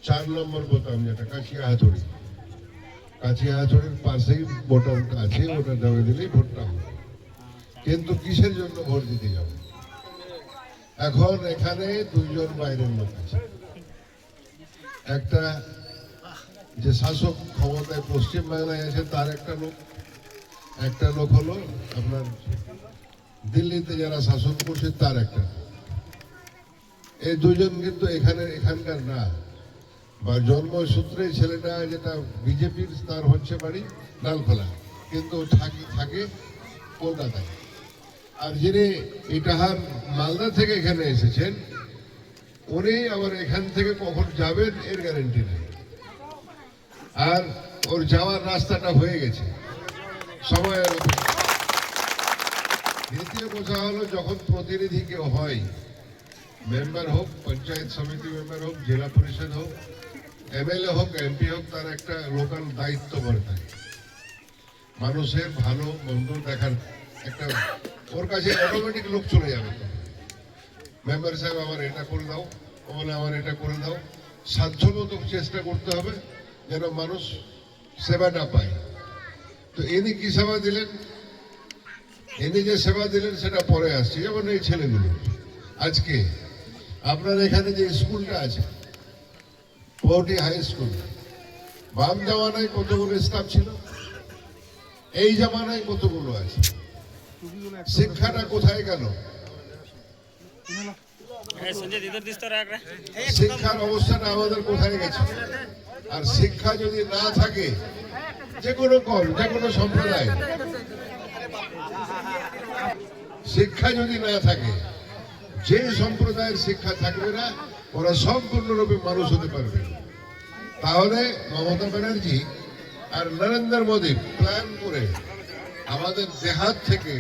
4 নম্বর বোতাম, যেটা কাছিয়া হাতুড়ির পাশেই বোতামটা আছে, ওটা দাবি দিলেই ভোটটা হবে। কিন্তু কিসের জন্য ভোট দিতে যাব? এখন এখানে দুইজন বাইরের লোক আছে। একটা যে শাসক ক্ষমতায় পশ্চিম বাংলায় আছে তার একটা লোক হলো আপনার দিল্লিতে যারা শাসন করছে তার একটা। এই দুজন কিন্তু এখানকার না, বা জন্মসূত্রে ছেলেটা যেটা বিজেপির, তার হচ্ছে বাড়ি লালখোলা, কিন্তু থাকে কলকাতায়। আর যিনি ইটাহার মালদা থেকে এখানে এসেছেন, উনি আবার এখান থেকে কখন যাবেন এর গ্যারেন্টি নেই। আর ওর যাওয়ার রাস্তাটা হয়ে গেছে সময়ের। দ্বিতীয় কথা হলো, যখন প্রতিনিধি কেউ হয়, মেম্বার হোক, পঞ্চায়েত সমিতি মেম্বার হোক, জেলা পরিষদ হোক, এমএলএ হোক, এমপি হোক, তার একটা লোকাল দায়িত্ব বলে থাকে। মানুষের ভালো মন্দ দেখার একটা, ওর কাছে অটোমেটিক লোক চলে যাবে। মেম্বার সাহেব আমার এটা করে দাও, বলে আমার এটা করে দাও। সাধ্যমতো চেষ্টা করতে হবে যেন মানুষ সেবাটা পায়। তো ইনি কি সেবা দিলেন? ইনি যে সেবা দিলেন সেটা পরে আসছে। যেমন এই ছেলেগুলো, আজকে আপনার এখানে যে স্কুলটা আছে, পৌটি হাই স্কুল, বাম জামানায় কতগুলো স্টাফ ছিল, এই জামানায় কতগুলো আছে? শিক্ষাটা কোথায় গেল? শিক্ষার অবস্থাটা আমাদের কোথায় গেছে? আর শিক্ষা যদি না থাকে, যে কোনো সম্প্রদায়, শিক্ষা যদি না থাকে, যে সম্প্রদায়ের শিক্ষা থাকবে না, ওরা সম্পূর্ণরূপে মানুষ হতে পারবে। তাহলে মমতা ব্যানার্জি আর নরেন্দ্র মোদী প্ল্যান করে আমাদের দেহাত থেকে,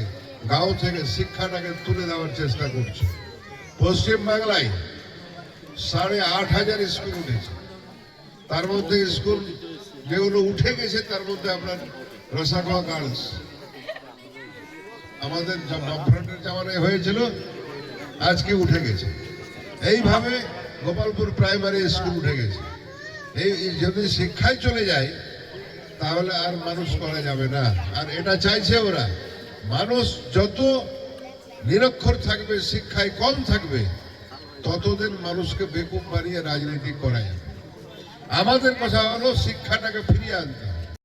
গাঁও থেকে শিক্ষাটাকে তুলে দেওয়ার চেষ্টা করছে। পশ্চিম বাংলায় 8,500 স্কুল উঠেছে। তার মধ্যে স্কুল যেগুলো উঠে গেছে তার মধ্যে আপনার রসাখোয়া গার্লস, আমাদের বামফ্রন্টের জামানায় হয়েছিল, আজকে উঠে গেছে। এইভাবে গোপালপুর প্রাইমারি স্কুল উঠে গেছে। এই যদি শিক্ষায় চলে যায় তাহলে আর মানুষ করা যাবে না। আর এটা চাইছে ওরা, মানুষ যত নিরক্ষর থাকবে, শিক্ষায় কম থাকবে, ততদিন মানুষকে বেকুব বানিয়ে রাজনীতি করা যাবে। আমাদের কথা হলো শিক্ষাটাকে ফিরিয়ে আনতে হবে।